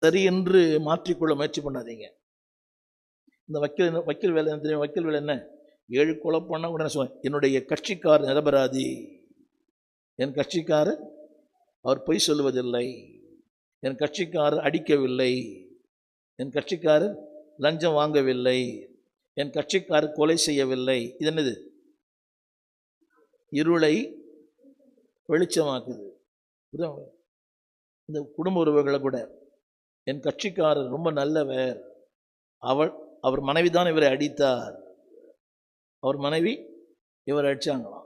சரி என்று மாற்றிக்கொள்ள முயற்சி பண்ணாதீங்க. இந்த வக்கீல் வேலை என்ன தெரியும்? வக்கீல் வேலை என்ன? 7 கொலை பண்ணால் உடனே சொல்லுவேன், என்னுடைய கட்சிக்காரர் நிரபராதி, என் கட்சிக்காரர் அவர் பொய் சொல்லுவதில்லை, என் கட்சிக்காரர் அடிக்கவில்லை, என் கட்சிக்காரர் லஞ்சம் வாங்கவில்லை, என் கட்சிக்காரர் கொலை செய்யவில்லை. இது என்னது? இருளை வெளிச்சமாக்குது. இந்த குடும்ப உறவுகளை கூட, என் கட்சிக்காரர் ரொம்ப நல்லவர், அவர் மனைவி தான் இவரை அடித்தார், அவர் மனைவி இவர் அடிச்சாங்களாம்.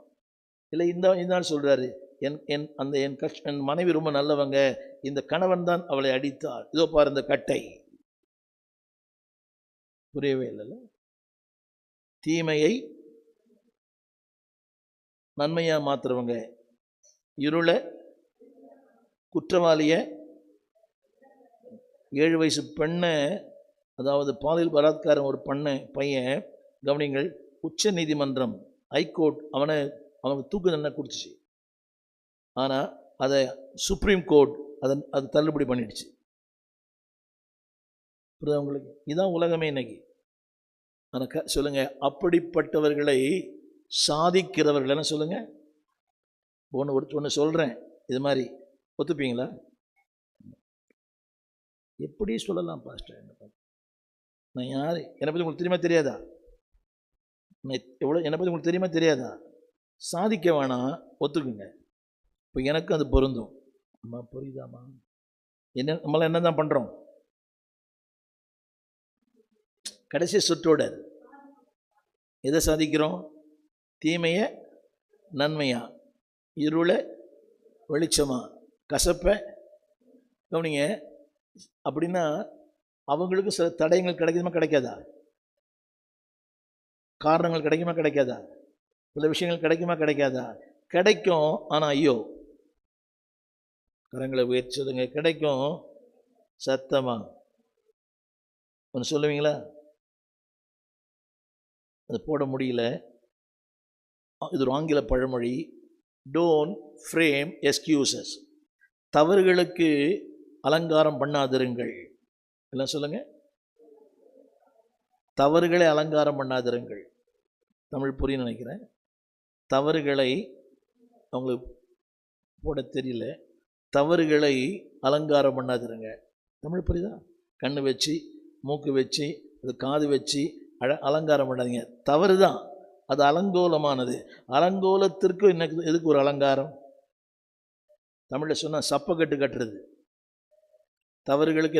இல்லை இந்த நாள் சொல்றாரு, என் மனைவி ரொம்ப நல்லவங்க, இந்த கணவன் தான் அவளை அடித்தார். இதோ பாரு இந்த கட்டை. புரியவே இல்லை. தீமையை நன்மையா மாத்துறவங்க, இருளை குற்றவாளிய 7 வயசு பெண்ணை, அதாவது பாலியல் பலாத்காரம் ஒரு பையன், கவனிங்கள், உச்ச நீதிமன்றம் ஹைகோர்ட் அவனுக்கு தூக்கு தண்டனை கொடுத்துச்சு. ஆனால் அதை சுப்ரீம் கோர்ட் அது தள்ளுபடி பண்ணிடுச்சு. புரியுதா உங்களுக்கு? இதுதான் உலகமே இன்னைக்கு. ஆனால் சொல்லுங்க, அப்படிப்பட்டவர்களை சாதிக்கிறவர்கள் என்ன சொல்லுங்க? ஒன்று சொல்கிறேன், இது மாதிரி ஒத்துப்பீங்களா? எப்படி சொல்லலாம் பாஸ்டர்? நான் யார்? என்னை பற்றி உங்களுக்கு தெரியுமா தெரியாதா? என்னை பற்றி உங்களுக்கு தெரியுமா தெரியாதா? சாதிக்க வேணாம், ஒத்துக்குங்க. இப்போ எனக்கு அது பொருந்தும். அம்மா புரியுதாம்மா? நம்மளாம் என்ன தான் பண்ணுறோம்? கடைசி சுற்றோட எதை சாதிக்கிறோம்? தீமையை நன்மையா, இருளை வெளிச்சமா, கசப்பை கவனிங்க. அப்படின்னா அவங்களுக்கு சில தடயங்கள் கிடைக்குமா கிடைக்காதா? காரணங்கள் கிடைக்குமா கிடைக்காதா? சில விஷயங்கள் கிடைக்குமா கிடைக்காதா? கிடைக்கும். ஆனால் ஐயோ, கரங்களை உயர்ச்சதுங்க, கிடைக்கும். சத்தமா ஒன்று சொல்லுவீங்களா? அது போட முடியல. இது ஒரு ஆங்கில பழமொழி, டோன்ட் ஃப்ரேம் எக்ஸ்கியூசஸ். தவறுகளுக்கு அலங்காரம் பண்ணாதிருங்கள். எல்லாம் சொல்லுங்க, தவறுகளை அலங்காரம் பண்ணாதிருங்கள். தமிழ் புரியும் நினைக்கிறேன். தவறுகளை அவங்களுக்கு போட தெரியல. தவறுகளை அலங்காரம் பண்ணாதிருங்க. தமிழ் புரியுதா? கண்ணு வச்சு, மூக்கு வச்சு, அது காது வச்சு அலங்காரம் பண்ணாதீங்க. தவறு தான், அது அலங்கோலமானது. அலங்கோலத்திற்கு எதுக்கு ஒரு அலங்காரம்? தமிழில் சொன்னால் சப்பக்கட்டு கட்டுறது. தவறுகளுக்கு என்ன